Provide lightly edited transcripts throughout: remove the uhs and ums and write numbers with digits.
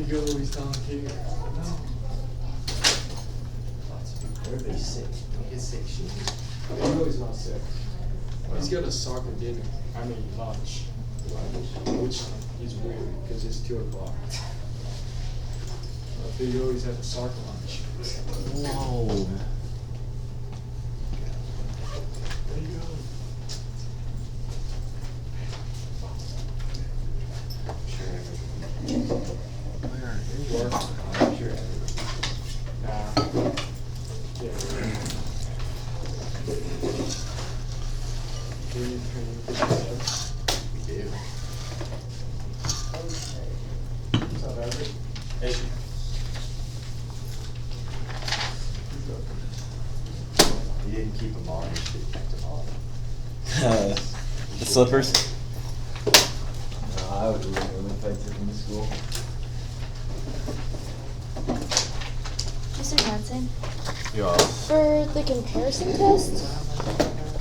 go, he's not here. No. Everybody's sick. He's sick shit. No, he's not sick. He's got a soccer dinner. I mean lunch. Which is weird because it's 2 o'clock. He always have a soccer lunch. Whoa. There you go. Where is Work. I'm sure. Nah. Yeah. Do you get this up? we do? What's up, Everett? Hey. You didn't keep them on, you should have kept them on. The slippers? No, I would remove them if I took them to school. Mr. Johnson, Yeah. for the comparison test,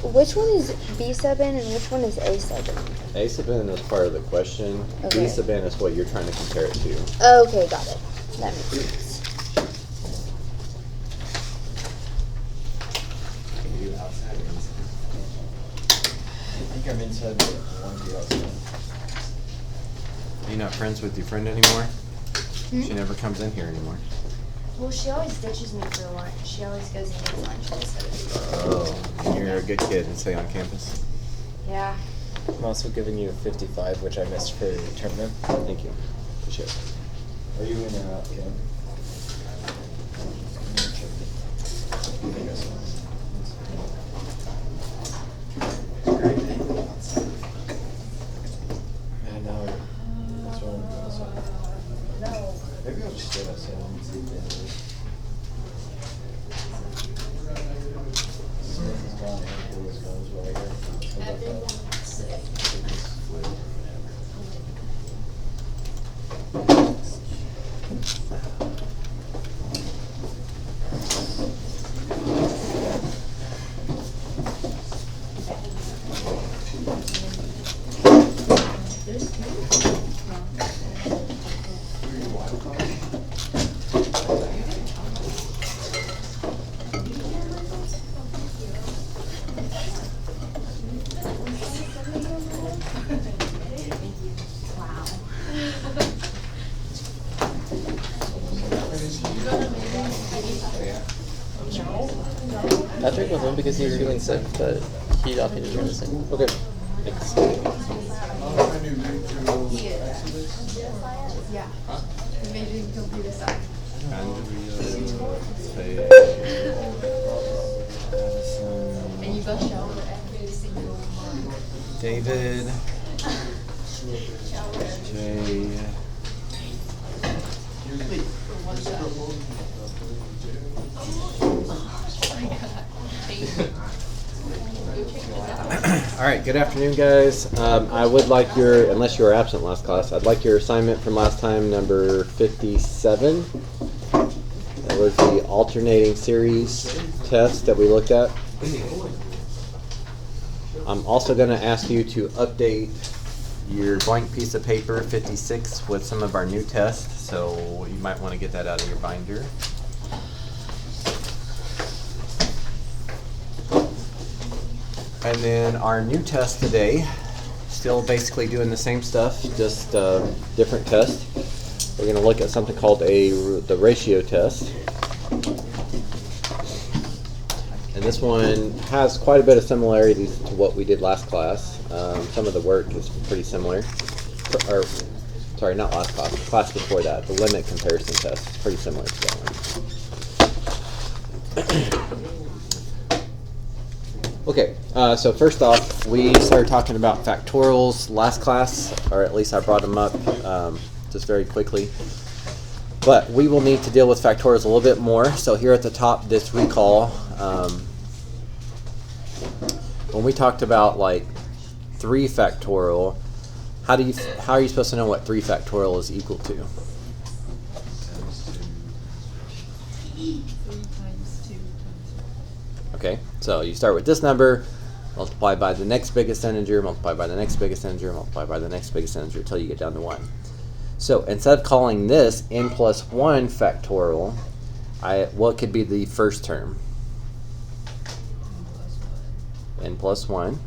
which one is B7 and which one is A7? A sub-n is part of the question. Okay. B sub-n is what you're trying to compare it to. Okay, got it. That makes sense. Can you do outside or inside? I think I'm inside, but I want to be outside. Are you not friends with your friend anymore? Hmm? She never comes in here anymore. Well, she always ditches me for lunch. She always goes and gets lunch instead of me. Oh, and you're a good kid and stay on campus. Yeah. I'm also giving you a 55, which I missed for your tournament. Thank you. Appreciate it. Are you in or out, Ken? Great day outside. Yeah, now that's what I'm doing outside. Maybe I'll just stay outside and see if they have it. Smith is gone, Andrew is gone as well here. How about that? Patrick was home because he was feeling sick, but he opted to join us in. Okay. Thanks. Yeah. Amazing computer science. And you go shower every single month. David. Jay. All right, good afternoon, guys. I would like your, unless you were absent last class, I'd like your assignment from last time, number 57. That was the alternating series test that we looked at. I'm also going to ask you to update your blank piece of paper 56 with some of our new tests, so you might want to get that out of your binder. And then our new test today, still basically doing the same stuff, just different test. We're going to look at something called the ratio test. And this one has quite a bit of similarities to what we did last class. Some of the work is pretty similar. Or, sorry, not last class, the class before that. The limit comparison test is pretty similar to that one. Okay, so first off, we started talking about factorials last class, or at least I brought them up just very quickly. But we will need to deal with factorials a little bit more. So here at the top, this recall. When we talked about like 3 factorial, how are you supposed to know what 3 factorial is equal to? 3 times 2 times 1. Okay, so you start with this number, multiply by the next biggest integer, multiply by the next biggest integer, multiply by the next biggest integer until you get down to 1. So instead of calling this n plus 1 factorial, what could be the first term? N plus 1.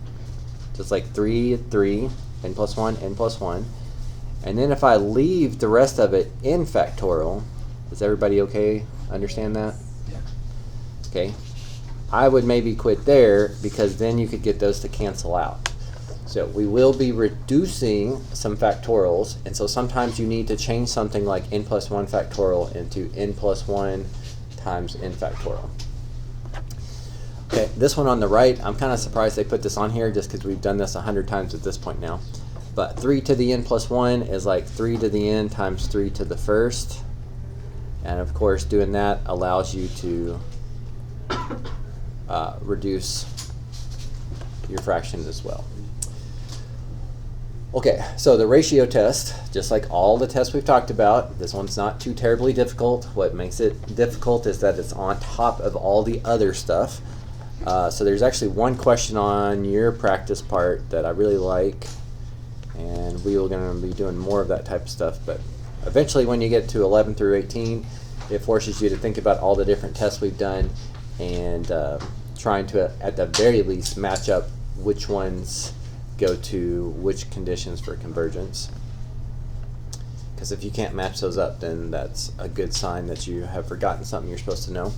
Just like 3, 3, n plus 1, n plus 1. And then if I leave the rest of it in factorial, is everybody okay? Understand that? Yeah. Okay. I would maybe quit there because then you could get those to cancel out. So we will be reducing some factorials, and so sometimes you need to change something like n plus 1 factorial into n plus 1 times n factorial. Okay, this one on the right, I'm kind of surprised they put this on here just because we've done this 100 times at this point now. But 3 to the n plus 1 is like 3 to the n times 3 to the first. And of course, doing that allows you to reduce your fraction as well. Okay, so the ratio test, just like all the tests we've talked about, this one's not too terribly difficult. What makes it difficult is that it's on top of all the other stuff. So there's actually one question on your practice part that I really like, and we are going to be doing more of that type of stuff. But eventually when you get to 11 through 18, it forces you to think about all the different tests we've done and trying to, at the very least, match up which ones go to which conditions for convergence. Because if you can't match those up, then that's a good sign that you have forgotten something you're supposed to know.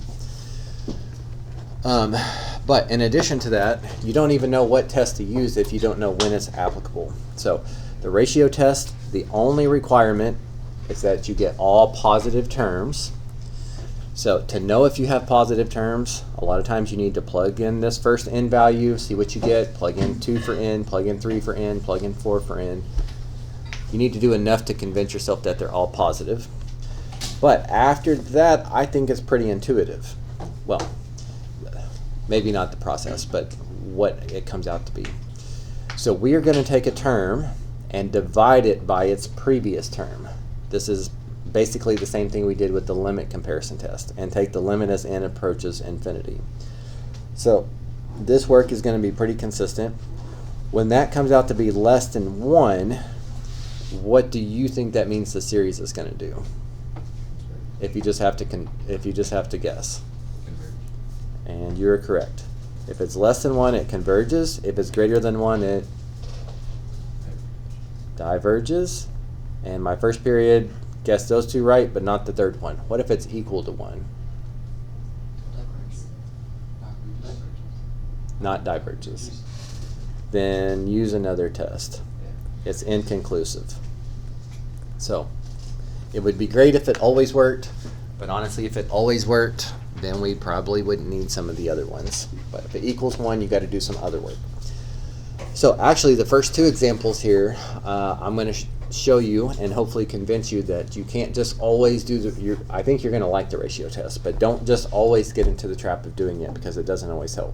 But in addition to that, you don't even know what test to use if you don't know when it's applicable. So the ratio test, the only requirement is that you get all positive terms. So to know if you have positive terms, a lot of times you need to plug in this first n value, see what you get, plug in 2 for n, plug in 3 for n, plug in 4 for n. You need to do enough to convince yourself that they're all positive. But after that, I think it's pretty intuitive. Well, maybe not the process, but what it comes out to be. So we are going to take a term and divide it by its previous term. This is basically the same thing we did with the limit comparison test, and take the limit as n approaches infinity. So this work is going to be pretty consistent. When that comes out to be less than 1, what do you think that means the series is going to do? If you just have to guess. And you're correct. If it's less than 1, it converges. If it's greater than 1, it diverges. And my first period guessed those two right, but not the third one. What if it's equal to 1? Not diverges. Then use another test. It's inconclusive. So it would be great if it always worked, but honestly, if it always worked, then we probably wouldn't need some of the other ones. But if it equals 1, you got to do some other work. So actually, the first two examples here, I'm going to show you and hopefully convince you that you can't just always do I think you're going to like the ratio test, but don't just always get into the trap of doing it because it doesn't always help.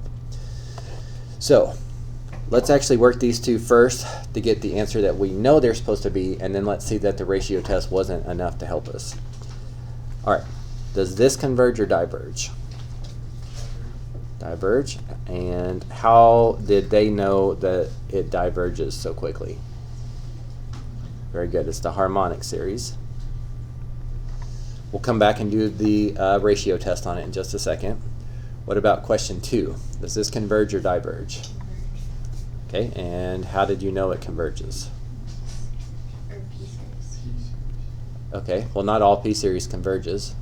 So let's actually work these two first to get the answer that we know they're supposed to be, and then let's see that the ratio test wasn't enough to help us. All right, does this converge or diverge? Diverge. And how did they know that it diverges so quickly? Very good. It's the harmonic series. We'll come back and do the ratio test on it in just a second. What about question 2? Does this converge or diverge? Okay, and how did you know it converges? Or pieces. Okay, well, not all p-series converges.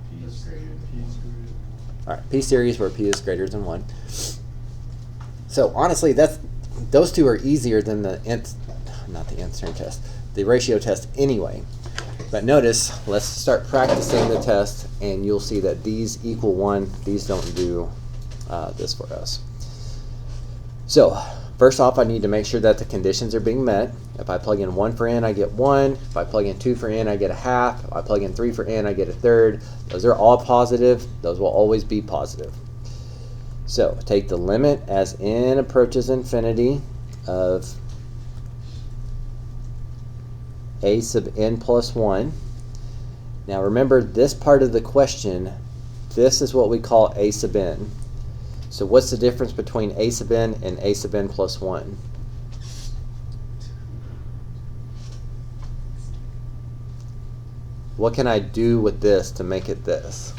P is greater than All right, p-series where p is greater than 1. So honestly, those two are easier than the the ratio test anyway. But notice, let's start practicing the test, and you'll see that these equal 1. These don't do this for us. So first off, I need to make sure that the conditions are being met. If I plug in 1 for n, I get 1. If I plug in 2 for n, I get a half. If I plug in 3 for n, I get a third. Those are all positive. Those will always be positive. So take the limit as n approaches infinity of a sub n plus 1. Now remember, this part of the question, this is what we call a sub n. So what's the difference between a sub n and a sub n plus 1? what can I do with this to make it this?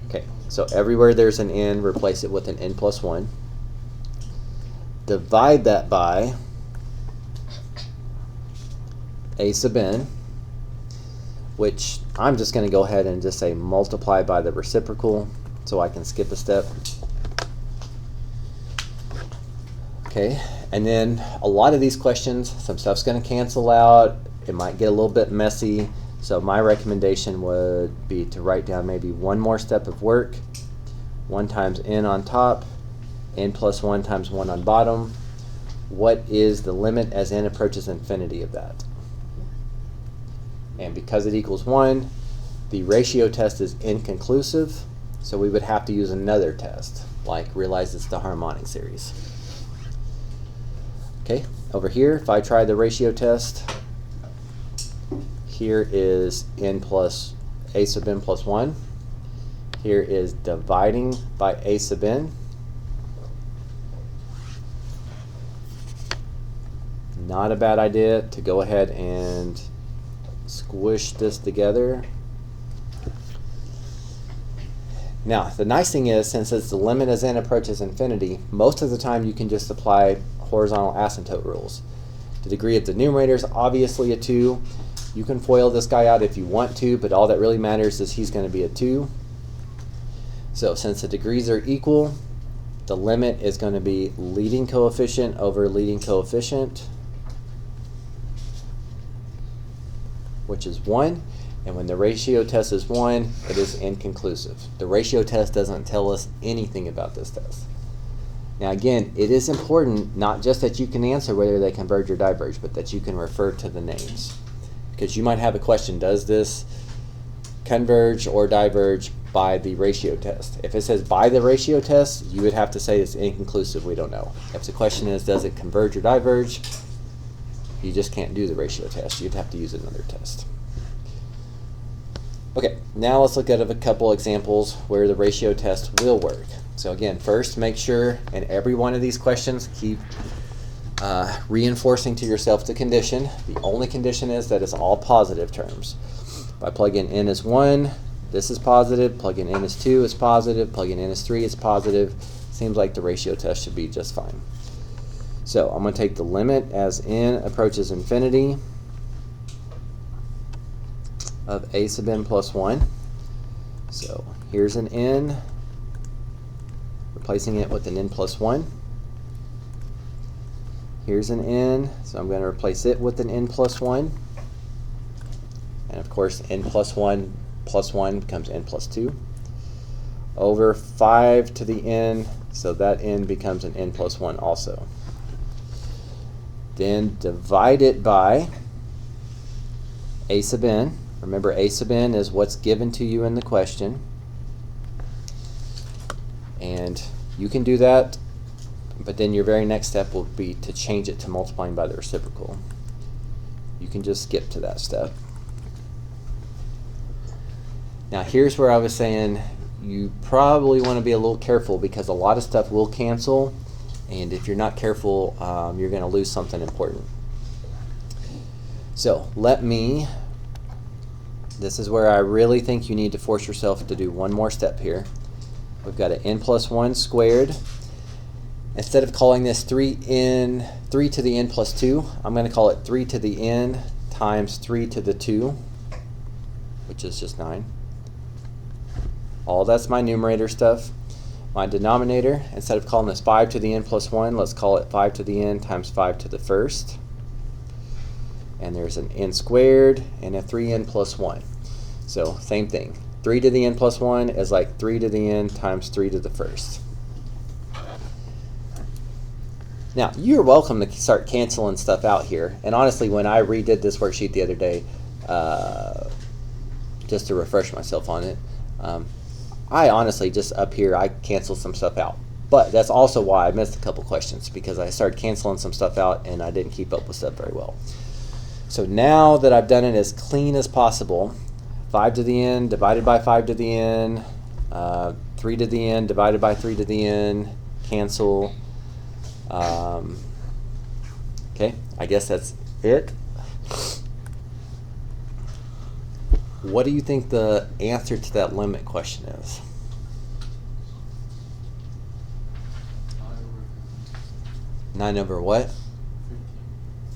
Okay, so everywhere there's an n, replace it with an n plus 1. Divide that by a sub n, which I'm just going to go ahead and just say multiply by the reciprocal so I can skip a step. Okay, and then a lot of these questions, some stuff's going to cancel out. It might get a little bit messy. So my recommendation would be to write down maybe one more step of work. 1 times n on top, n plus 1 times 1 on bottom. What is the limit as n approaches infinity of that? And because it equals 1, the ratio test is inconclusive, so we would have to use another test, like realize it's the harmonic series. Okay, over here, if I try the ratio test, here is n plus a sub n plus 1. Here is dividing by a sub n. Not a bad idea to go ahead and squish this together. Now, the nice thing is, since it's the limit as n approaches infinity, most of the time you can just apply horizontal asymptote rules. The degree of the numerator is obviously a 2. You can FOIL this guy out if you want to, but all that really matters is he's going to be a 2. So since the degrees are equal, the limit is going to be leading coefficient over leading coefficient, which is 1. And when the ratio test is 1, it is inconclusive. The ratio test doesn't tell us anything about this test. Now again, it is important not just that you can answer whether they converge or diverge, but that you can refer to the names. Because you might have a question, does this converge or diverge by the ratio test? If it says by the ratio test, you would have to say it's inconclusive, we don't know. If the question is, does it converge or diverge, you just can't do the ratio test. You'd have to use another test. Okay, now let's look at a couple examples where the ratio test will work. So again, first make sure in every one of these questions keep reinforcing to yourself the condition. The only condition is that it's all positive terms. If I plug in n as 1, this is positive. Plug in n as 2 is positive. Plug in n as 3 is positive. Seems like the ratio test should be just fine. So I'm going to take the limit as n approaches infinity of a sub n plus 1. So here's an n, replacing it with an n plus 1. Here's an n, so I'm going to replace it with an n plus 1. And of course, n plus 1 becomes n plus 2. Over 5 to the n, so that n becomes an n plus 1 also. Then divide it by a sub n. Remember, a sub n is what's given to you in the question. And you can do that, but then your very next step will be to change it to multiplying by the reciprocal. You can just skip to that step. Now here's where I was saying you probably want to be a little careful because a lot of stuff will cancel, and if you're not careful, you're going to lose something important. So this is where I really think you need to force yourself to do one more step here. We've got an n plus 1 squared. Instead of calling this 3 to the n plus 2, I'm going to call it 3 to the n times 3 to the 2, which is just 9. All that's my numerator stuff. My denominator, instead of calling this 5 to the n plus 1, let's call it 5 to the n times 5 to the first. And there's an n squared and a 3n plus 1. So same thing. 3 to the n plus 1 is like 3 to the n times 3 to the first. Now, you're welcome to start canceling stuff out here. And honestly, when I redid this worksheet the other day, just to refresh myself on it, I honestly just up here, I canceled some stuff out. But that's also why I missed a couple questions, because I started canceling some stuff out and I didn't keep up with stuff very well. So now that I've done it as clean as possible, 5 to the n divided by 5 to the n, 3 to the n divided by 3 to the n, cancel. Okay, I guess that's it. what do you think the answer to that limit question is? 9 over what? 15.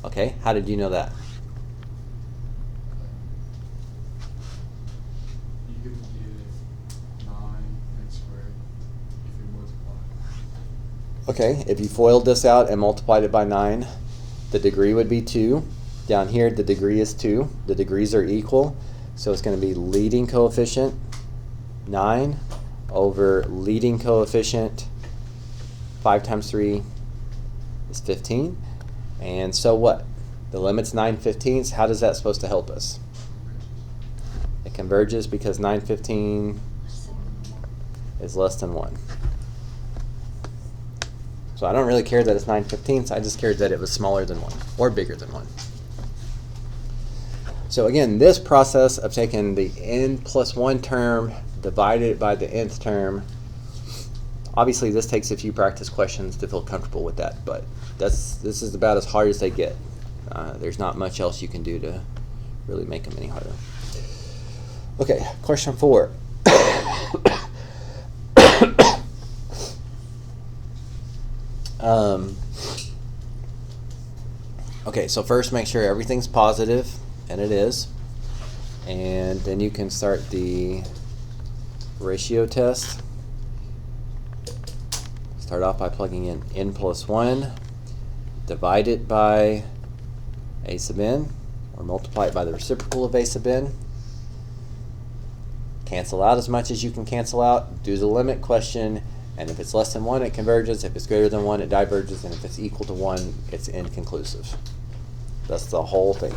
Okay, how did you know that? You could get 9 x squared if you multiply. Okay, if you FOILed this out and multiplied it by 9, the degree would be 2. Down here, the degree is 2. The degrees are equal, so it's going to be leading coefficient 9 over leading coefficient 5 times 3 is 15. And so what? The limit's 9/15. How does that supposed to help us? It converges because 9/15 is less than 1. So I don't really care that it's 9/15. I just cared that it was smaller than 1 or bigger than 1. So again, this process of taking the n plus 1 term, divided it by the nth term, obviously this takes a few practice questions to feel comfortable with that, but this is about as hard as they get. There's not much else you can do to really make them any harder. Okay, question 4. Okay, so first make sure everything's positive, and it is. And then you can start the ratio test. Start off by plugging in n plus 1, divide it by a sub n, or multiply it by the reciprocal of a sub n. Cancel out as much as you can cancel out. Do the limit question, and if it's less than 1, it converges. If it's greater than 1, it diverges, and if it's equal to 1, it's inconclusive. That's the whole thing.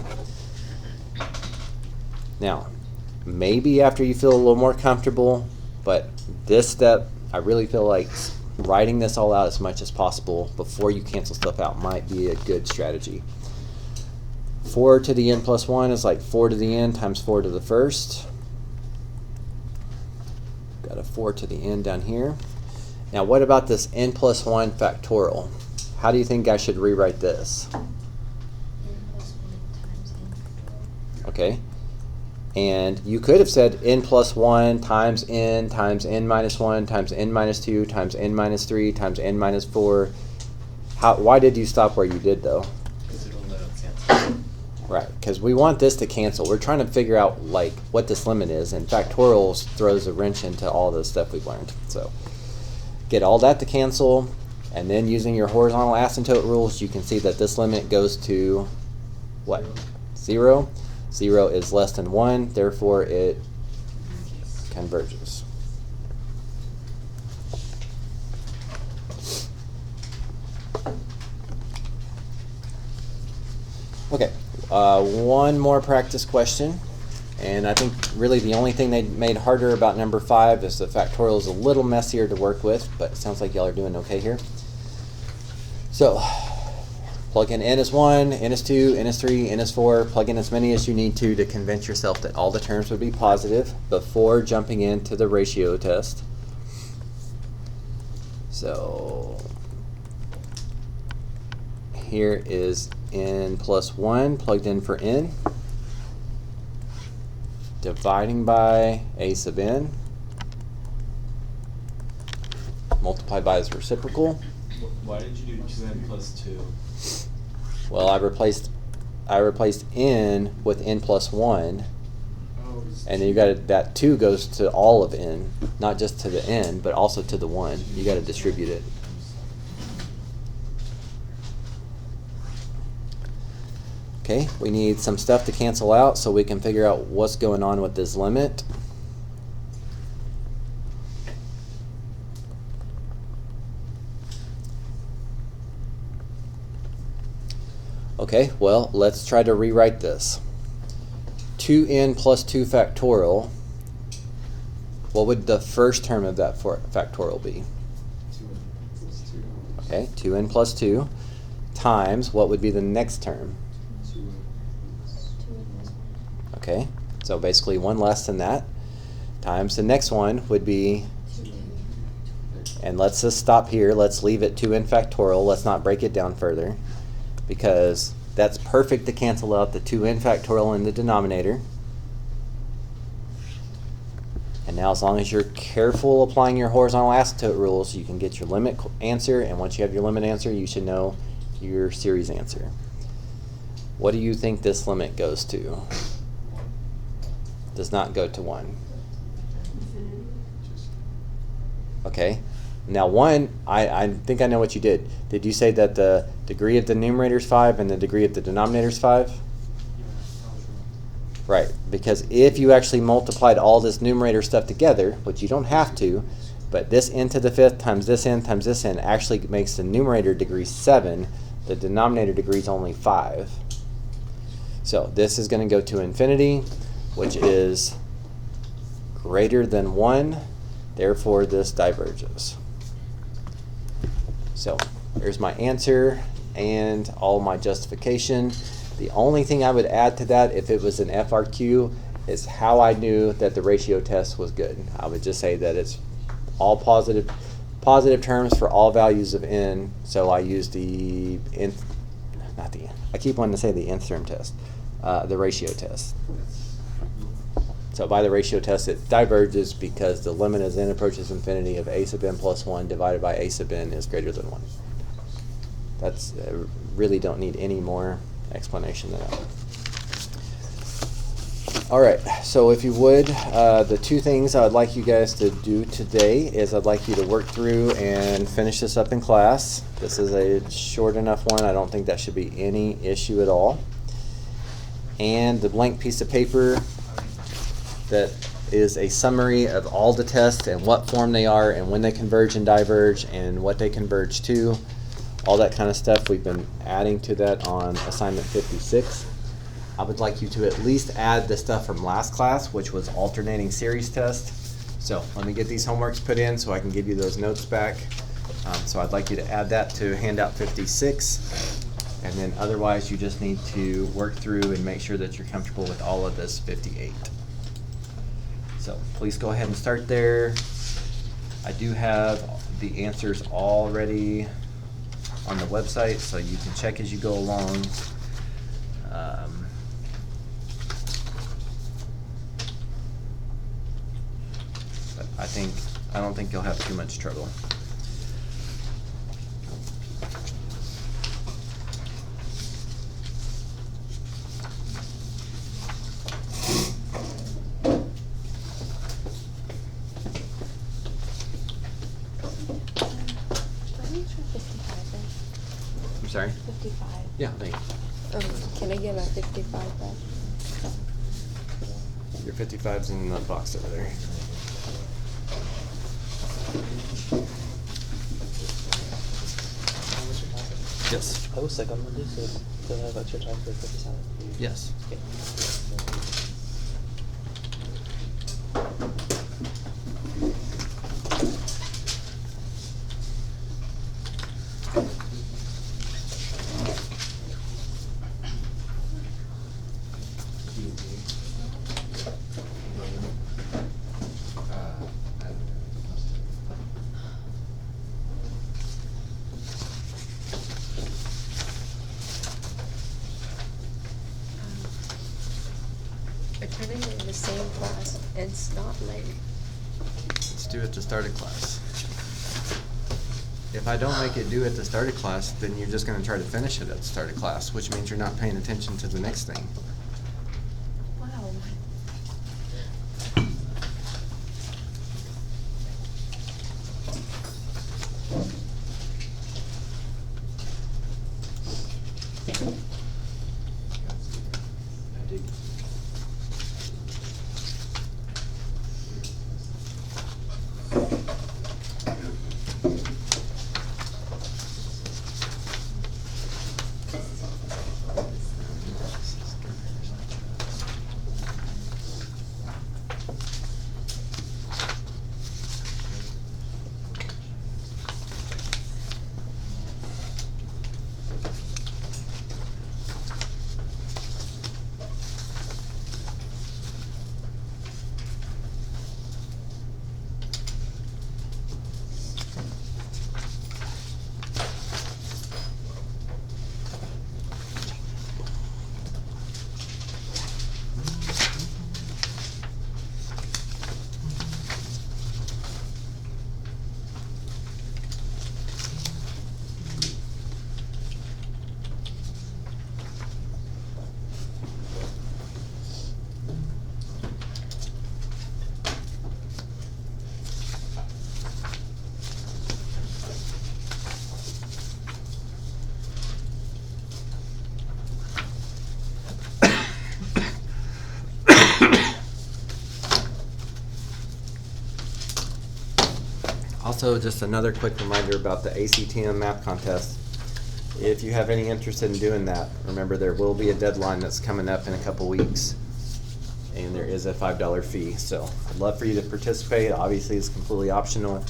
Now, maybe after you feel a little more comfortable, but this step, I really feel like writing this all out as much as possible before you cancel stuff out might be a good strategy. 4 to the n plus 1 is like 4 to the n times 4 to the first. Got a 4 to the n down here. Now what about this n plus 1 factorial? How do you think I should rewrite this? Okay. And you could have said n plus 1 times n minus 1 times n minus 2 times n minus 3 times n minus 4. Why did you stop where you did though? Because it'll let it cancel. Right, because we want this to cancel. We're trying to figure out like what this limit is, and factorials throws a wrench into all the stuff we've learned. So get all that to cancel, and then using your horizontal asymptote rules, you can see that this limit goes to what? 0. 0 is less than 1, therefore it converges. Okay, one more practice question, and I think really the only thing they made harder about number 5 is the factorial is a little messier to work with, but it sounds like y'all are doing okay here. So plug in n is 1, n is 2, n is 3, n is 4. Plug in as many as you need to convince yourself that all the terms would be positive before jumping into the ratio test. So here is n plus 1 plugged in for n, dividing by a sub n, multiplied by its reciprocal. Why did you do 2n plus 2? Well, I replaced n with n plus 1, Oh, and then you got that 2 goes to all of n, not just to the n, but also to the 1. You got to distribute it. Okay, we need some stuff to cancel out so we can figure out what's going on with this limit. Okay, well, let's try to rewrite this. 2n plus 2 factorial, what would the first term of that factorial be? 2n plus 2. Okay, 2n plus 2 times, what would be the next term? 2n. Okay, so basically 1 less than that, times the next one would be, and let's just stop here, let's leave it 2n factorial, let's not break it down further, because that's perfect to cancel out the 2n factorial in the denominator. Now, as long as you're careful applying your horizontal asymptote rules, you can get your limit answer, and once you have your limit answer, you should know your series answer. What do you think this limit goes to? Does not go to 1. Okay. Now 1, I think I know what you did. Did you say that the degree of the numerator is 5 and the degree of the denominator is 5? Right, because if you actually multiplied all this numerator stuff together, which you don't have to, but this n to the 5th times this n times this n actually makes the numerator degree 7, the denominator degree is only 5. So this is going to go to infinity, which is greater than 1, therefore this diverges. So here's my answer and all my justification. The only thing I would add to that, if it was an FRQ, is how I knew that the ratio test was good. I would just say that it's all positive terms for all values of n, so I use the nth, not the, I keep wanting to say the nth term test, the ratio test. So by the ratio test it diverges because the limit as n approaches infinity of a sub n plus 1 divided by a sub n is greater than 1. That's, really don't need any more explanation than that. Alright, so if you would, the 2 things I would like you guys to do today is I'd like you to work through and finish this up in class. This is a short enough one, I don't think that should be any issue at all. And the blank piece of paper that is a summary of all the tests and what form they are and when they converge and diverge and what they converge to. All that kind of stuff we've been adding to that on assignment 56. I would like you to at least add the stuff from last class, which was alternating series test. So let me get these homeworks put in so I can give you those notes back. So I'd like you to add that to handout 56. And then otherwise you just need to work through and make sure that you're comfortable with all of this 58. So please go ahead and start there. I do have the answers already on the website, so you can check as you go along. But I don't think you'll have too much trouble. I'm sorry? 55. Yeah, thanks. Can I get my 55 back? Your 55's in the box over there. Yes. I was like on Monday, so do I have extra time for 57? Yes. Okay. We're turning in the same class, and it's not late. Let's do it to start a class. If I don't make it due at the start of class, then you're just going to try to finish it at the start of class, which means you're not paying attention to the next thing. Wow. also, just another quick reminder about the ACTM math contest. If you have any interest in doing that, remember there will be a deadline that's coming up in a couple weeks. And there is a $5 fee, so I'd love for you to participate. Obviously, it's completely optional,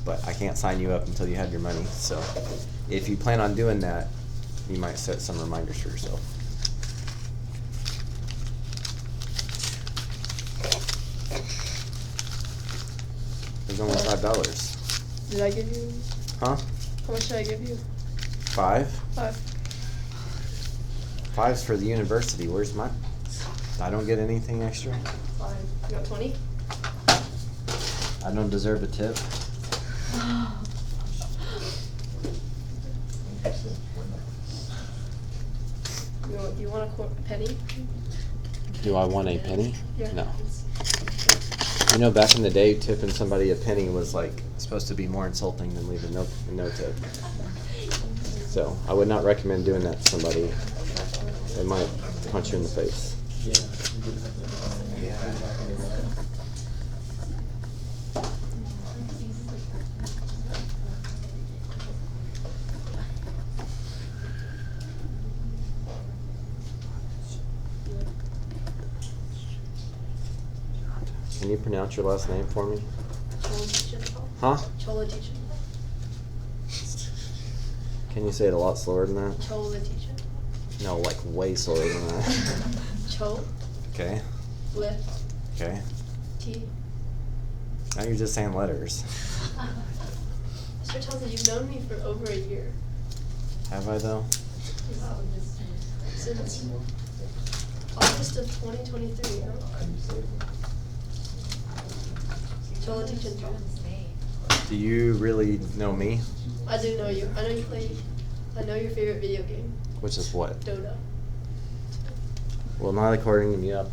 but I can't sign you up until you have your money. So if you plan on doing that, you might set some reminders for yourself. There's only $5. Did I give you? Huh? How much did I give you? 5? 5. 5's for the university. Where's my? I don't get anything extra. 5. You got 20? I don't deserve a tip. You want a penny? Do I want a penny? Yeah. No. You know, back in the day, tipping somebody a penny was like supposed to be more insulting than leaving no tip. So I would not recommend doing that to somebody. They might punch you in the face. Can you pronounce your last name for me? Huh? Chola teacher. Can you say it a lot slower than that? Chola teacher. No, like way slower than that. Cho. Okay. Lift. Okay. T. Now you're just saying letters. Mr. Thompson, you've known me for over a year. Have I though? Since August of 2023. Chola teacher. Do you really know me? I do know you. I know you play. I know your favorite video game. Which is what? Dota. Well, not according to me up.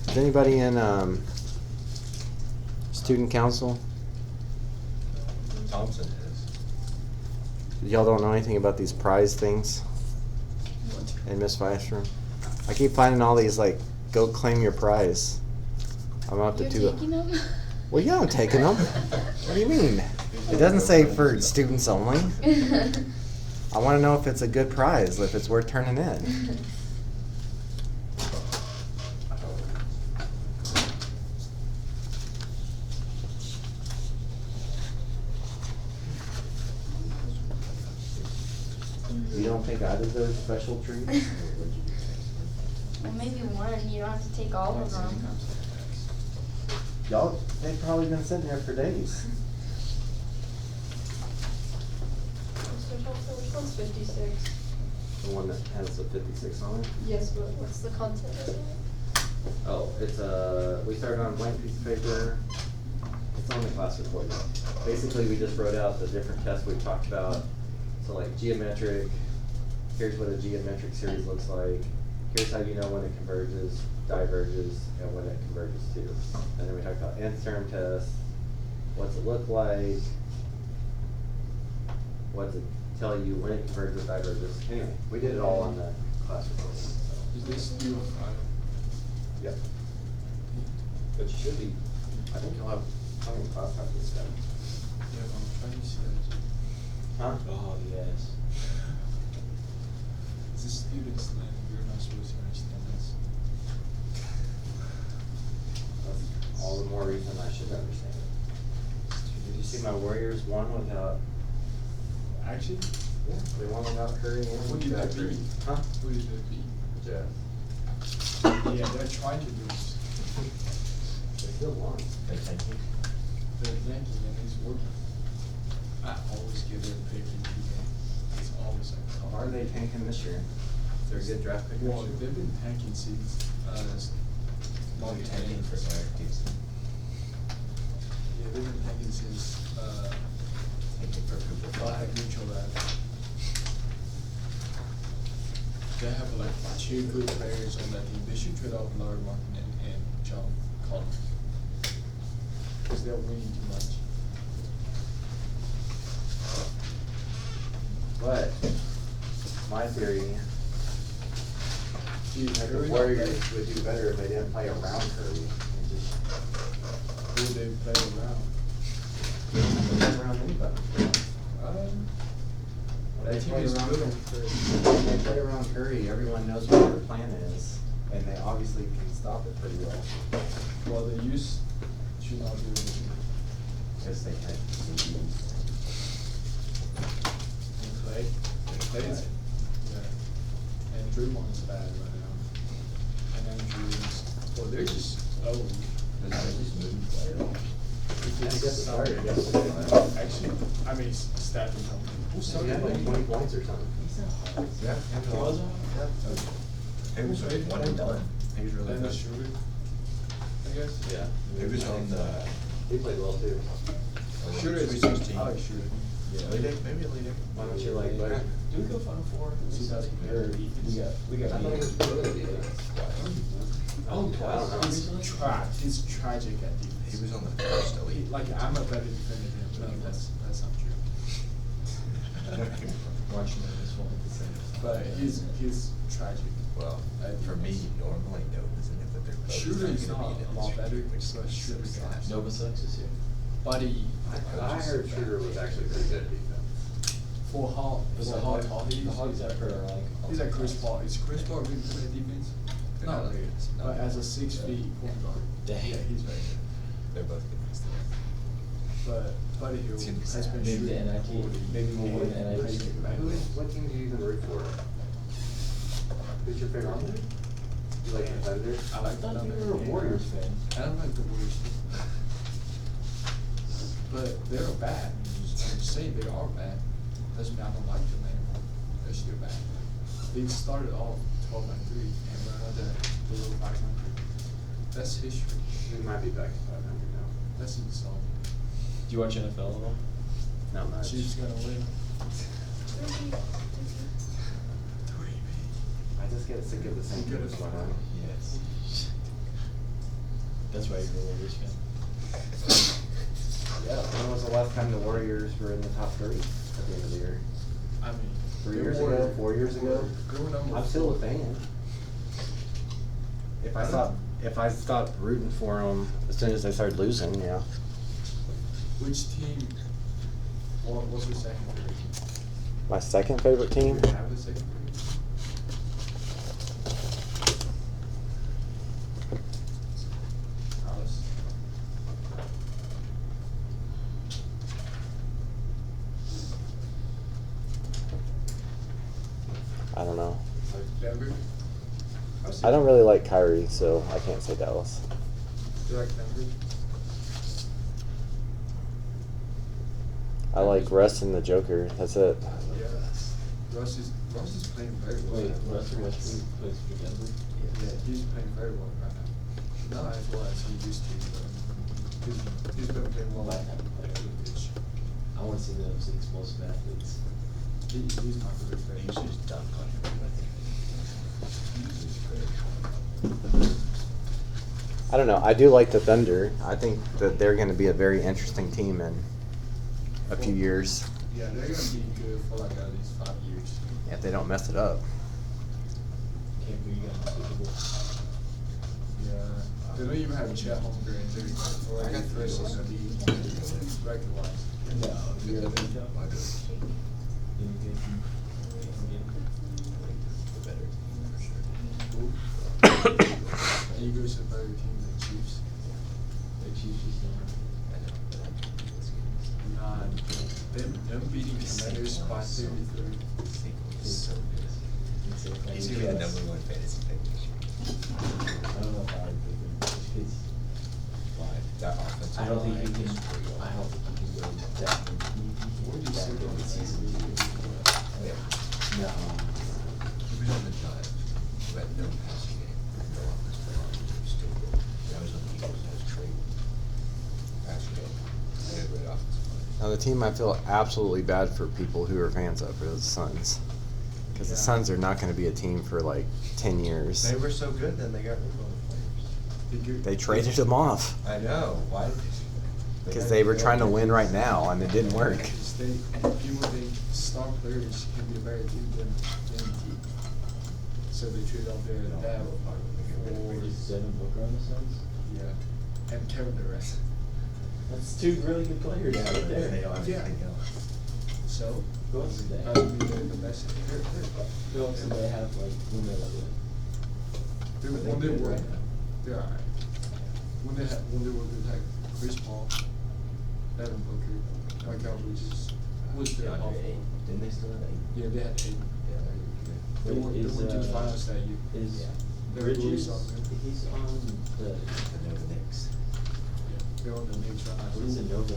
Is anybody in student council? Thompson is. Y'all don't know anything about these prize things in Miss Fife's room? I keep finding all these like, go claim your prize. I'm up to You're 2. taking them? Well, yeah, I'm taking them. What do you mean? It doesn't say for students only. I want to know if it's a good prize, if it's worth turning in. You don't think I deserve special treats? Well, maybe one. You don't have to take all of them. Y'all, they've probably been sitting there for days. Mr. Thompson, which one's 56? The one that has the 56 on it? Yes, but what's the content of it? Oh, it's we started on a blank piece of paper. It's on the class report. Basically, we just wrote out the different tests we talked about. So like geometric, here's what a geometric series looks like. Here's how you know when it converges, diverges, and when it converges to. And then we talked about nth term tests. What's it look like? What's it tell you when it converges, diverges? Anyway, we did it all on the class report. So. Is this still 5? Yep. But you should be, I think you'll have, how many class have this done? Yeah, I'm trying to see that. Huh? Oh, yes. It's a student's name. You're not supposed to understand this. That's all the more reason I should understand it. Did you see my Warriors won without, Actually, yeah, they won without Curry and who did that beat? Huh? Who did that beat? Jeff. Yeah, they're trying to lose. They still won. Hey, thank you. They're Yankees and it's working. I always give them a pick in 2 games. It's always like. Why are they tanking this year? Is there a good draft pick Well, this year? they've been tanking since long Tanking for Eric Gibson. Yeah, they've been tanking since Tanking for Cooper Black Flag. Mutual Lab. They have like 2 good players on that team. They should trade off Larry Martin and John Collins. Because they're winning too much. But, my theory, Dude, the Curry not Warriors playing. would do better if they didn't play around Curry and just move they play around. Play around anybody. That They team play is around good. When they play around Curry, everyone knows what their plan is, and they obviously can stop it pretty well. Well, the use should not do anything. Because they had And Clay, Clay is, yeah. And Draymond's bad right now. And Andrew is, well, they're just old. Actually, I mean, staffing company. Who He started had like like 20 points or something. Yeah. He was? He was one and done. He was really Then the good. shooter, I guess. Yeah. He was on the. He played well too. Shooter is, Sweet 16. I like shooter. Leading, maybe leading. Why don't you like better? Do we go Final Four? We got. I thought he was good. Oh, I don't know. He's tragic at defense. He was on the first elite. Like, I'm a better defender than him, but that's not true. Watching this one at the same time. But he's tragic. Well, for me, normally Nova's in it, but they're both. Shooter is not gonna be in a lot this better, year, which but is Shooter is so not. sad. Nova sucks this year. Buddy, I heard Shooter was actually pretty good at defense. for how tall he is. The Hogs are like. He's like Chris Paul. Is Chris Paul really good at defense? They're Not not really. good. No. But as a 6 feet point guard, Dang. yeah, he's very good. They're both good against the other. But Buddy Hill It's gonna be has sad. been Maybe the shooting NIT. 40. Maybe we'll win the and NIT. he's getting back. What team do you even root for? Who's your favorite team? You like the Thunder? I like the I thought you Thunder. were a Warriors fan. I don't like the Warriors. But they're bad. I'm just saying they are bad. Doesn't mean I don't like them anymore. They're still bad. They started off 12-3 and we're another below 500. That's history. We might be back to 500 now. That's insult. Do you watch NFL at all? Not much. She's gonna win. I just get sick of the same You things gotta going find on. out. Yes. That's why you're a Warriors fan. Yeah, when was the last time the Warriors were in the top 30 at the end of the year? I mean, 3 they years were- ago, 4 years ago? They were number I'm still a 4. fan. If I stopped rooting for them as soon as they started losing, yeah. Which team? What's your second favorite team? My second favorite team? Do you have a second favorite team? Alice? I don't know. Denver? I don't really like Kyrie, so I can't say Dallas. Do you like Denver? I like Russ and the Joker. That's it. Yeah. Russ is playing very well. Wait, Russell Westbrook plays for Denver? Yeah, he's playing very well right now. Not as well as he used to, but he's been playing well at the pitch. I want to see those explosive athletes. He's not really great. He's just dunk on everybody. I don't know. I do like the Thunder. I think that they're going to be a very interesting team in a few years Yeah, they're gonna be good for like at least 5 years. if they don't mess it up. Can't believe you got the Super Bowl. Yeah. They don't even have Chet Holmgren. They're I got already three first in the league record-wise. No, you're a big job. I do. You can get- The better team, for sure. Eagles are better team than Chiefs. The Chiefs just don't. I know, but I'm this game. Nah, them beating Commanders by 33. He's so good. He's gonna be the number one fantasy pick this year. I don't know if I would pick him. It's- That offensive I don't think he line can. is pretty well. I don't think he can go that. Where do you see that them? good season. Yeah. No. He was on the Giants, who had no passing game, no offensive line, still good. I was on the Eagles as trade. Passing game, they had a great offensive line. Now the team I feel absolutely bad for people who are fans of are the Suns. Because the Yeah. Suns are not going to be a team for like 10 years. They were so good, then they got rid of all the players. They traded them off I know, why? because they were trying to win right now and it didn't work. People think star players can be a better team than team. So they trade out their dad Is Devin Booker on the Suns? yeah, and Kevin Durant. That's two really good players out They there. don't have Yeah. anything else. So, Who else do they that have? would be the best. Who else do they have, like, when they're like, When they good were, right now. they're alright. When they were with like Chris Paul, Devin Booker, Michael Bridges, who was their DeAndre power Ayton? forward? Didn't they still have eight? Yeah, they had 8. Yeah, they're good. They Wait, went to the finals that year. Is They're really Bridges, solid. he's on the, The Nova Knicks. Yeah, they're on the Knicks right now. what is it, Nova?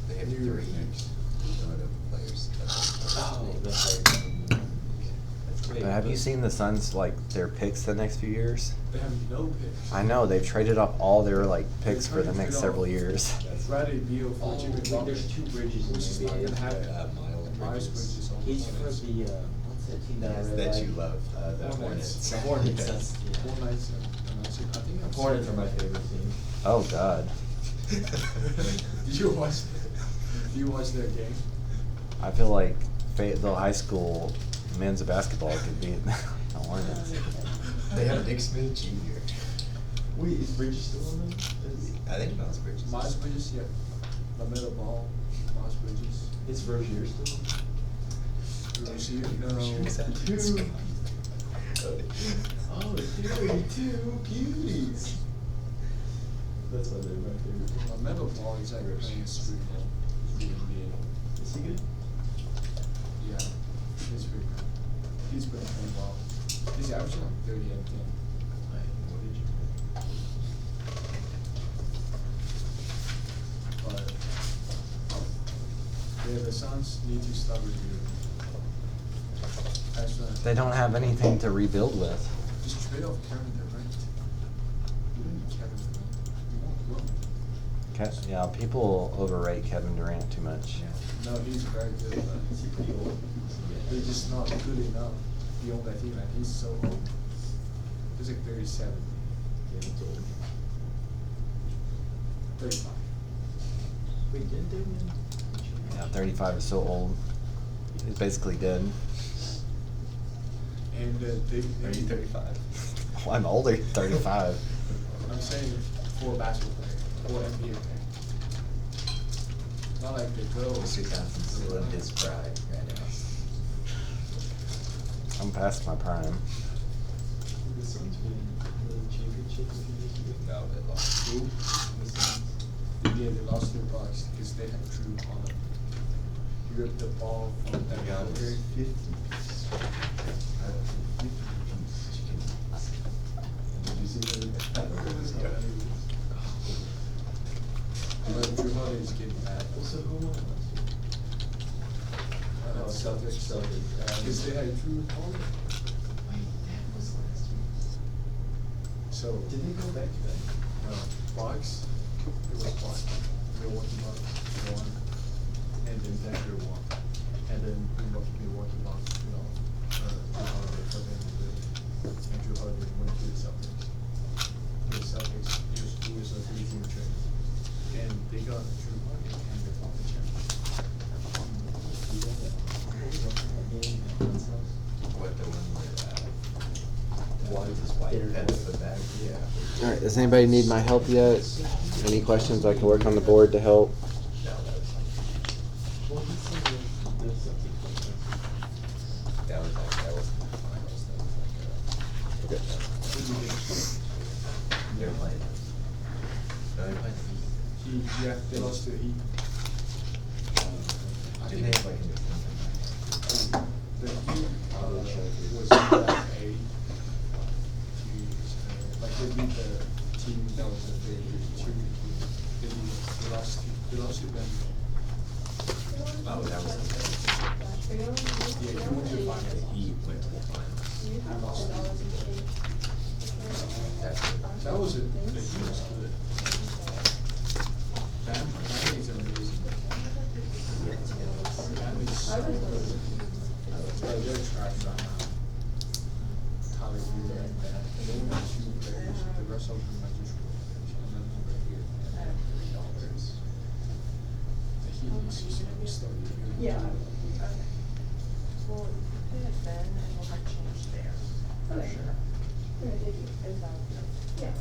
They have New York 3 Knicks. Nova players. Oh, that's right. That's great. But have you seen the Suns, like, their picks the next few years? They have no picks. I know, they've traded up all their, like, picks for the next several years. Bradley Beal for Oh, Jimmy wait, Butler. There's two Bridges in Which is the not NBA. gonna happen. Miles Miles Bridges. Bridges on He's the for Hornets. the, what's that team that I Yes, really that like? you love, the Hornets. Hornets. The Hornets, Yes. that's, yeah. Hornets and I think I'm Hornets are my favorite team. Oh, God. Did you watch? Do you watch their game? I feel like Fayetteville High School men's basketball could beat the Hornets. They have Nick Smith Jr. Wait, is Bridges still on them? I think Miles Bridges. Miles Bridges, yeah. LaMelo Ball, Miles Bridges. Is Rozier still on? Rozier, no. Two. Oh, dude, two beauties. That's why they're my favorite. LaMelo Ball is like playing street ball in the NBA. Is he good? Yeah, he's pretty good. He's been playing well. He's averaging like 30 and 10. What did you But yeah, the Suns need to start reviewing. Actually, They don't have anything to rebuild with. just trade off Kevin Durant. You don't need Kevin Durant. You want Will. Yeah, people overrate Kevin Durant too much. No, he's very good, Is but he pretty old? he's just not good enough to be on that team, and he's so old. He's like 37, Yeah, he's old. 35. Wait, didn't they win? Yeah, 35 is so old. He's basically dead. And Are you 35? Well, I'm older, 35. I'm saying for a basketball player, or NBA player. Not like the girls. Mr. Thompson's still in his prime right now. I'm past my prime. Did the Suns win the championship a few years ago? No, they lost. Who? The Suns. Yeah, they lost to the Bucks because they had Drew Holiday. He ripped the ball from that guy. Very 50. Did you see that? But Drew Holiday's getting mad. Also, who won last year? Celtics. Because they had Drew Holiday. Wait, that was last year. So, Did they go back to back? Bucks, it was Bucks. Milwaukee Bucks won, and then Denver won. And then Milwaukee Bucks, Drew Holiday for them to win. And Drew Holiday went to the Celtics. The Celtics, it was a 3-team trade. And they got Drew Holiday and they won the championship. What the one with, Why is this White Pence put back? Yeah. All right, does anybody need my help yet? Any questions? I can work on the board to help. No, that was Well, he said the Celtics won last that was like, that wasn't the finals, that was like, they're playing. No, they're playing the Heat. Yeah, they lost to the Heat. I Didn't think they have like a the Heat was in that A. Like they beat the team that was a very good team. They lost to them. Oh, that was the Yeah, you went to the finals. The Heat went to the finals. You lost to them. That's it. That was it. The Heat was good. Bam is amazing. Bam is so good. But they're trash right now. Tyler Hero and Bam. They only have 2 players. The rest of them are just role players. And then over here, and $3. The Heat needs to start doing it. Yeah. Okay. Well, put it then and we'll have change there. For sure. Is that? Yeah.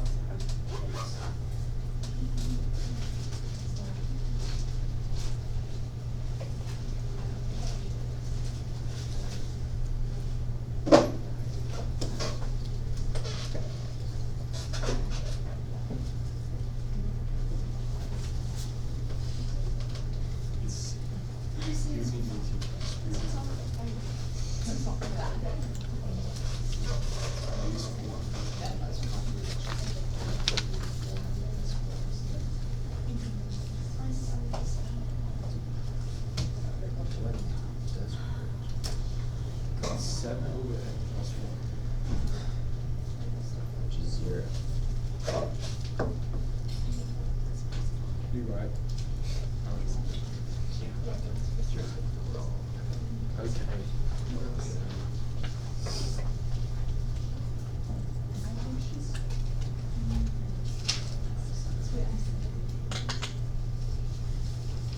Seven over there, plus four. Which is 0. You're right. Okay.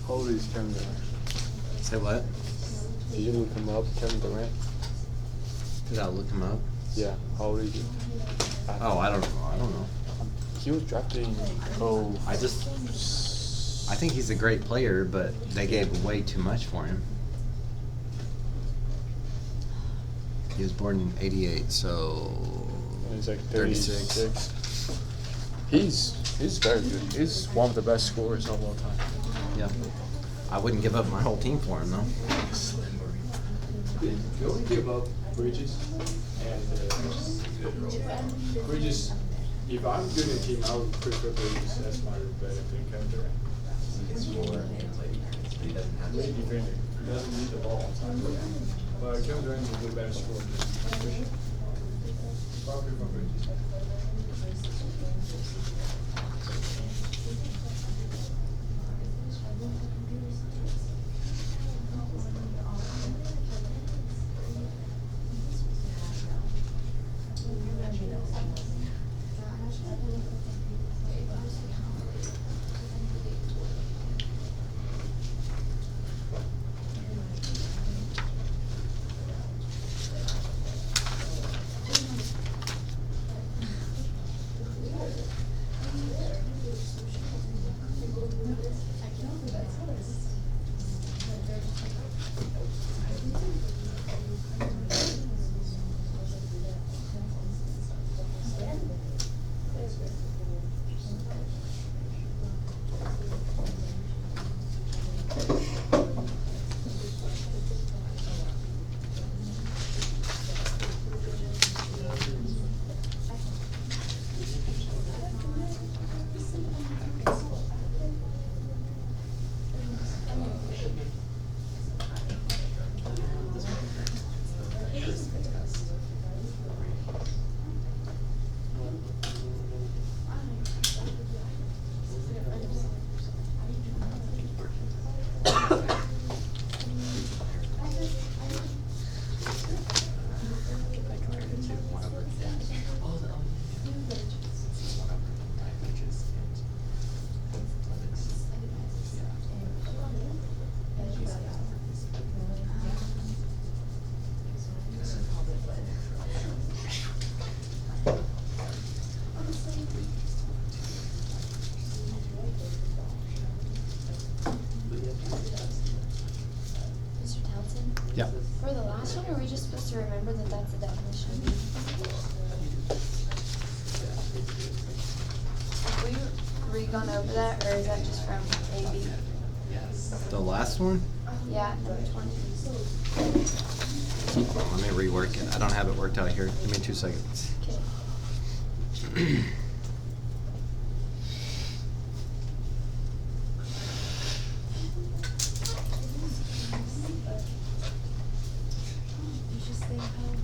How old is Kevin Durant? Say what? Did you look him up, Kevin Durant? Did I look him up? Yeah. How old is he? Oh, I don't know. He was drafted in I think he's a great player, but they gave way too much for him. He was born in '88, so He's like 36. 36. He's very good. He's one of the best scorers of all time. Yeah. I wouldn't give up my whole team for him, though. You only give up Bridges and Bridges. If I'm good in a team, I would prefer Bridges as my better than Kevin Durant. It's 4 and he doesn't have Great defender. He doesn't need the ball all the time. But Kevin Durant is a little better scorer than Bridges. Probably from Bridges. Mr. Townsend? Yeah. For the last one, are we just supposed to remember that that's a definition? Have we re-gone over that, or is that just from AB? The last one? Yeah, which one? Let me rework it. I don't have it worked out here. Give me 2 seconds. Okay. You should stay home.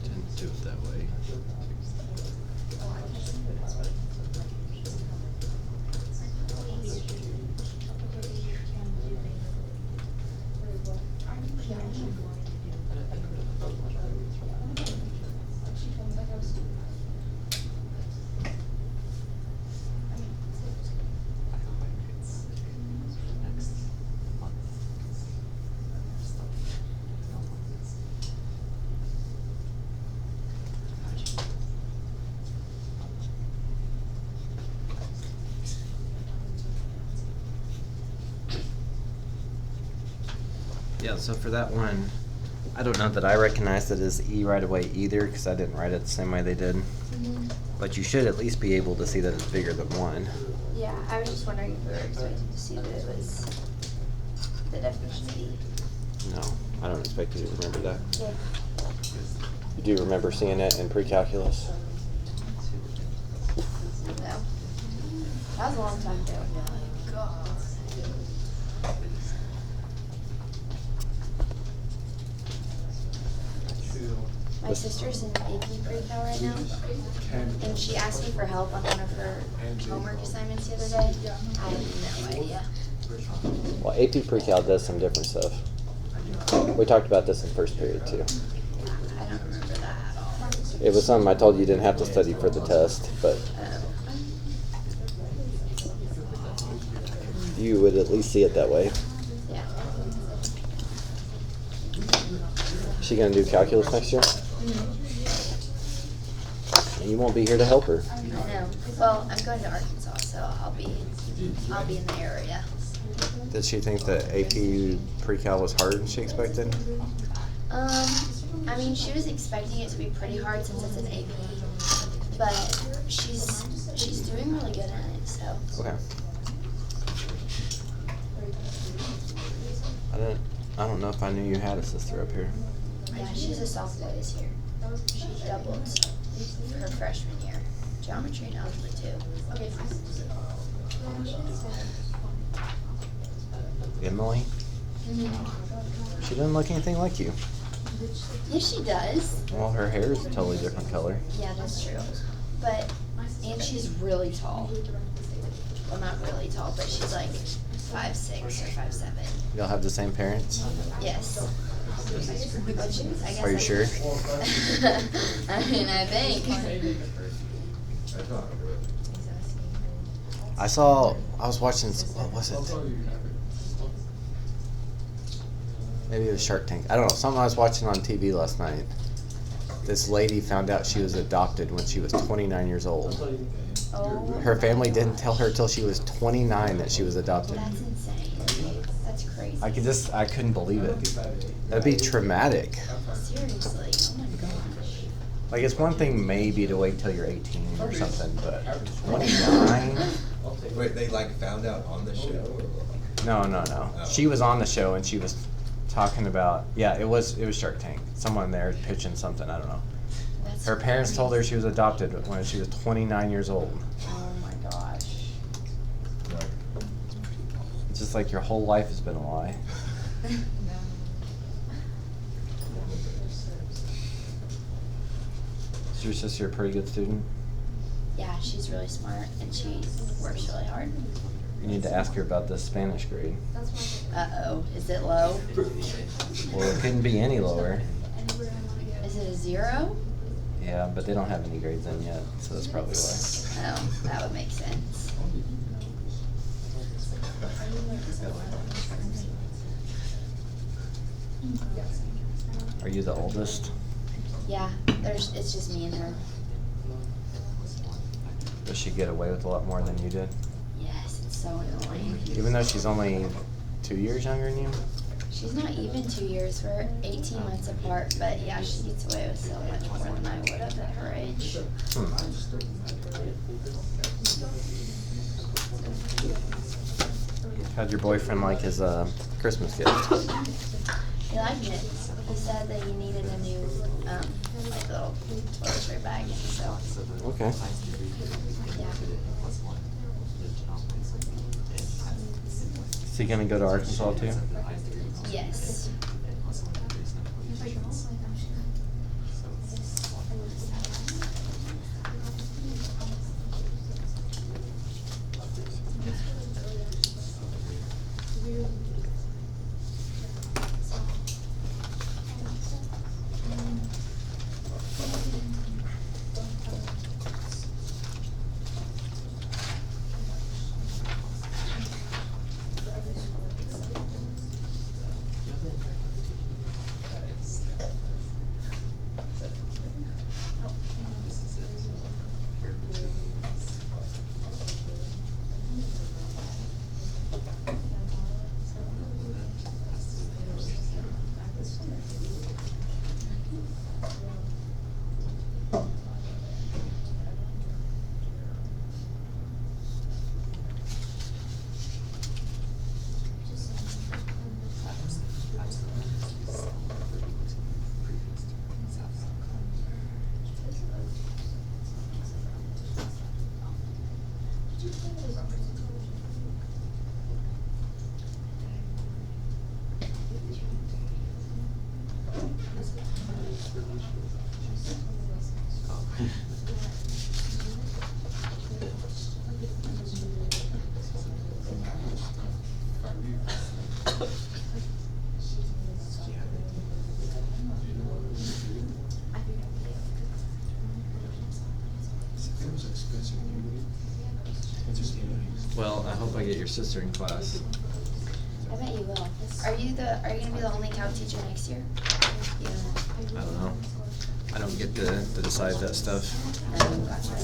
Didn't do it that way. Yeah, so for that one, I don't know that I recognized it as E right away either, because I didn't write it the same way they did. But you should at least be able to see that it's bigger than 1. Yeah, I was just wondering if we were expecting to see that it was the definition of E. No, I don't expect you to remember that. Yeah. You do remember seeing it in pre-calculus? No. That was a long time ago. God. My sister's in AP pre-cal right now, and she asked me for help on one of her homework assignments the other day. I have no idea. Well, AP pre-cal does some different stuff. We talked about this in first period too. I don't remember that at all. It was something I told you didn't have to study for the test, but you would at least see it that way. Yeah. Is she gonna do calculus next year? And you won't be here to help her. I know. Well, I'm going to Arkansas, so I'll be in the area. Did she think that AP pre-cal was harder than she expected? I mean, she was expecting it to be pretty hard since it's an AP, but she's doing really good at it. So. Okay. I don't know if I knew you had a sister up here. Yeah, she's a sophomore this year. She doubled her freshman year, geometry and algebra 2. Emily? She doesn't look anything like you. Yes, she does. Well, her hair is a totally different color. Yeah, that's true. And she's really tall. Well, not really tall, but she's like 5'6" or 5'7". Y'all have the same parents? Yes. Which I guess Are you sure? I mean, I think. I was watching, what was it? Maybe it was Shark Tank. I don't know, something I was watching on TV last night. This lady found out she was adopted when she was 29 years old. Oh. Her family didn't tell her till she was 29 that she was adopted. That's insane. That's crazy. I couldn't believe it. That'd be traumatic. Seriously. Oh my gosh. Like, it's one thing maybe to wait till you're 18 or something, but 29? Wait, they like found out on the show? No. She was on the show and she was talking about, yeah, it was Shark Tank. Someone there pitching something, I don't know. That's Her parents told her she was adopted when she was 29 years old. Oh my gosh. It's just like your whole life has been a lie. Is your sister a pretty good student? Yeah, she's really smart and she works really hard. You need to ask her about this Spanish grade. Uh-oh. Is it low? Well, it couldn't be any lower. Is it a 0? Yeah, but they don't have any grades in yet, so that's probably why. Oh, that would make sense. Are you the oldest? Yeah, it's just me and her. Does she get away with a lot more than you did? Yes, it's so annoying. Even though she's only 2 years younger than you? She's not even 2 years. We're 18 months apart, but yeah, she gets away with so much more than I would have at her age. How'd your boyfriend like his Christmas gift? He liked it. He said that he needed a new, like little toiletry bag, so. Okay. Yeah. Is he gonna go to Arkansas too? Yes. Well, I hope I get your sister in class. I bet you will. Are you gonna be the only calc teacher next year? Yeah. I don't know. I don't get to decide that stuff. Gotcha.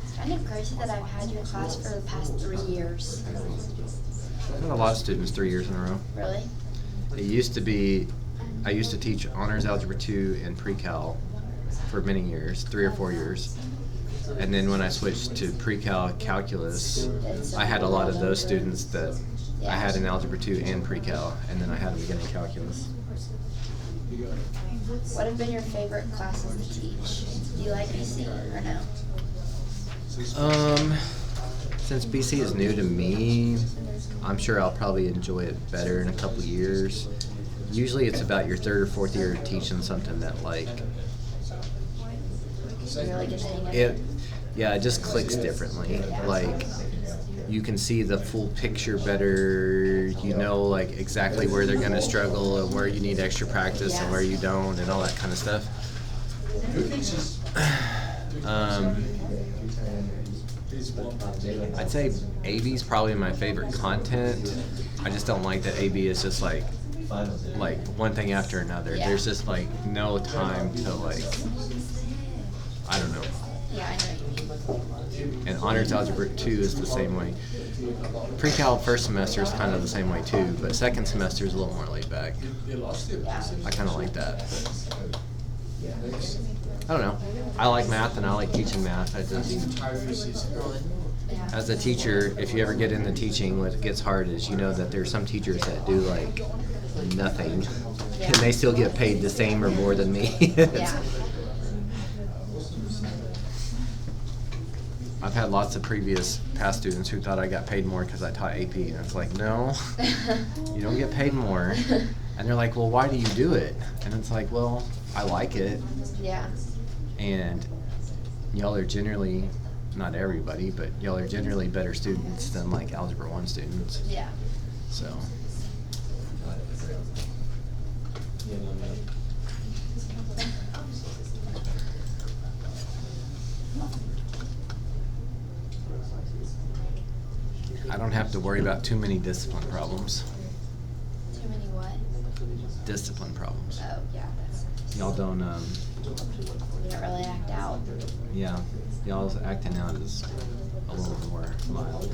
It's kind of crazy that I've had your class for the past 3 years. I've had a lot of students 3 years in a row. Really? It used to be, I used to teach honors algebra 2 and pre-cal for many years, 3 or 4 years. And then when I switched to pre-cal calculus, I had a lot of those students that I had in algebra 2 and pre-cal, and then I had them again in calculus. What have been your favorite classes to teach? Do you like BC or no? Since BC is new to me, I'm sure I'll probably enjoy it better in a couple of years. Usually it's about your 3rd or 4th year teaching something that like, You really get to hang out? it just clicks differently. Like, you can see the full picture better, you know, like exactly where they're gonna struggle and where you need extra practice and where you don't and all that kind of stuff. I'd say AB's probably my favorite content. I just don't like that AB is just like one thing after another. Yeah. There's just like no time to like, I don't know. Yeah, I know what you mean. And honors algebra 2 is the same way. Pre-cal first semester is kind of the same way too, but second semester is a little more laid back. I kind of like that. I don't know. I like math and I like teaching math. I just, as a teacher, if you ever get into teaching, what gets hard is you know that there's some teachers that do like nothing, and they still get paid the same or more than me. Yeah. I've had lots of past students who thought I got paid more because I taught AP, and it's like, no, you don't get paid more. And they're like, well, why do you do it? And it's like, well, I like it. Yeah. And y'all are generally, not everybody, but y'all are generally better students than like Algebra 1 students. Yeah. So, I don't have to worry about too many discipline problems. Too many what? Discipline problems. Oh, yeah, that's nice. Y'all don't, You don't really act out. yeah, y'all's acting out is a little more mild.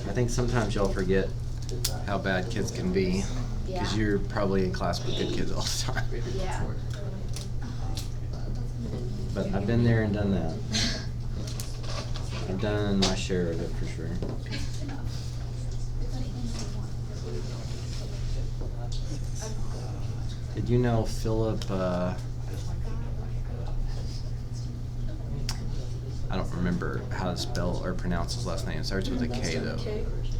I think sometimes y'all forget how bad kids can be, because Yeah. you're probably in class with good kids all the time. Yeah. But I've been there and done that. I've done my share of it for sure. Did you know Philip, I don't remember how to spell or pronounce his last name. It starts with a K though.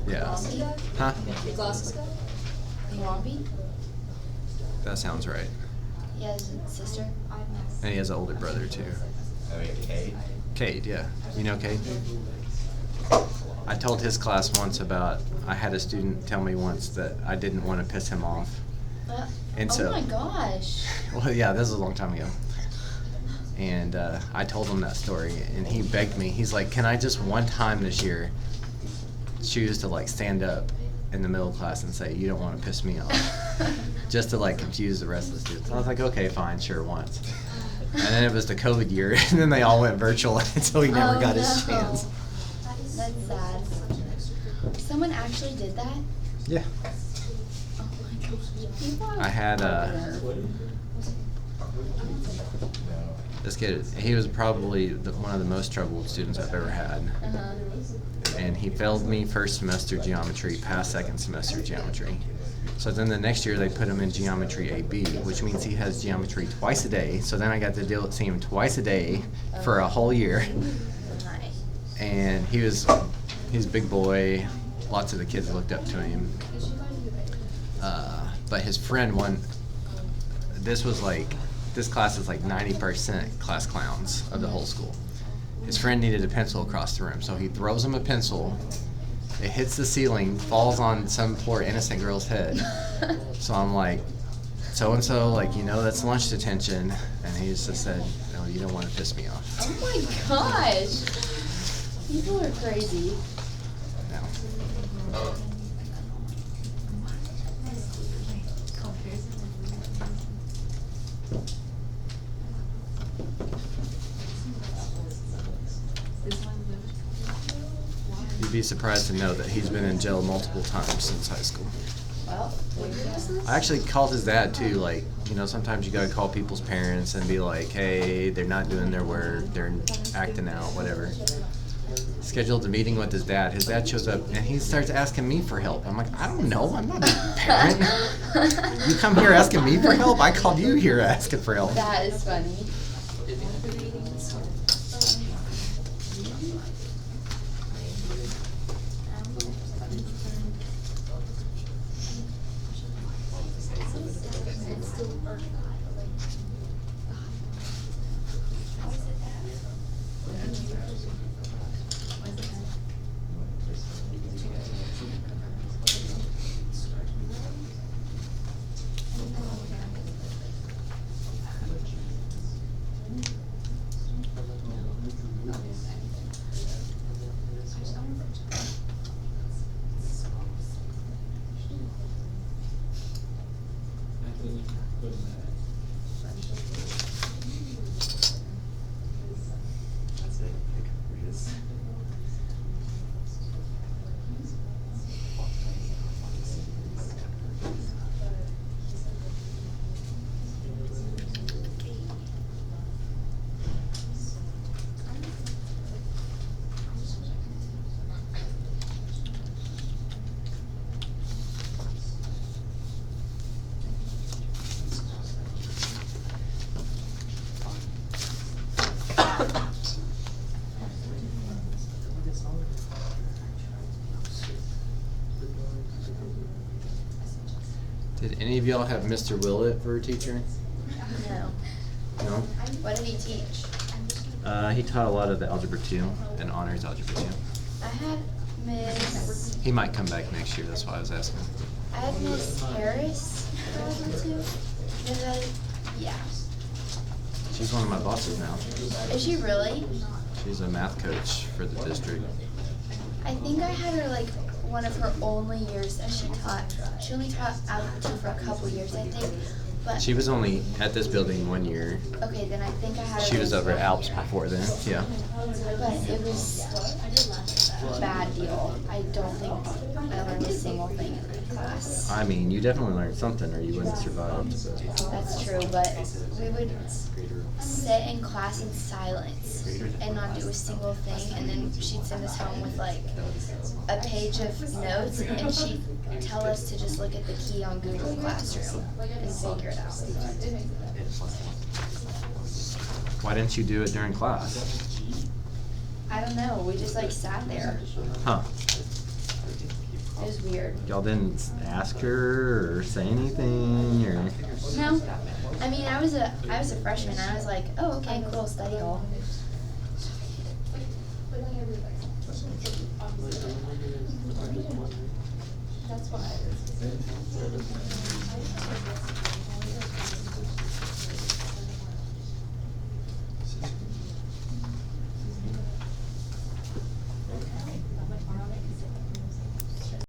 Yeah. Huh? Glasses guy? Wombi? That sounds right. He has a sister? And he has an older brother too. I mean, Kate. Cade, yeah. You know Cade? I told his class once about, I had a student tell me once that I didn't want to piss him off. And Oh so, my gosh. well, yeah, this was a long time ago. And I told him that story, and he begged me. He's like, can I just one time this year choose to like stand up in the middle class and say, you don't want to piss me off? Just to like confuse the rest of the students. I was like, okay, fine, sure, once. And then it was the COVID year, and then they all went virtual, and so he never got his chance. That's sad. Someone actually did that? Yeah. Oh my gosh. People are I had this kid, he was probably one of the most troubled students I've ever had. Uh-huh. And he failed me first semester geometry, passed second semester geometry. So then the next year they put him in geometry AB, which means he has geometry twice a day. So then I got to see him twice a day for a whole year. Nice. And he was a big boy. Lots of the kids looked up to him. But his friend this was like this class is like 90% class clowns of the whole school. His friend needed a pencil across the room, so he throws him a pencil. It hits the ceiling, falls on some poor innocent girl's head. So I'm like, so-and-so, like, you know, that's lunch detention. And he just said, no, you don't want to piss me off. Oh my gosh. People are crazy. No. You'd be surprised to know that he's been in jail multiple times since high school. Well, I actually called his dad too, like, you know, sometimes you gotta call people's parents and be like, hey, they're not doing their work, they're acting out, whatever. Scheduled a meeting with his dad. His dad shows up and he starts asking me for help. I'm like, I don't know, I'm not a parent. You come here asking me for help? I called you here asking for help. that is funny. Did any of y'all have Mr. Willett for a teacher? No. No? What did he teach? He taught a lot of the Algebra 2 and Honors Algebra 2. I had Miss. He might come back next year, that's why I was asking. I had Miss Harris. Yeah. She's one of my bosses now. Is she really? She's a math coach for the district. I think I had her like one of her only years that she taught. She only taught Algebra 2 for a couple years, I think. But She was only at this building 1 year. okay, then I think I had her. She was this over at one Alps year. before then, yeah. But it was a bad deal. I don't think I learned a single thing in that class. I mean, you definitely learned something or you wouldn't have survived. But That's true, but we would sit in class in silence and not do a single thing, and then she'd send us home with like a page of notes, and she'd tell us to just look at the key on Google Classroom and figure it out. why didn't you do it during class? I don't know, we just like sat there. Huh. It was weird. Y'all didn't ask her or say anything or? No, I mean, I was a freshman, and I was like, oh, okay, cool, study hall. That's why.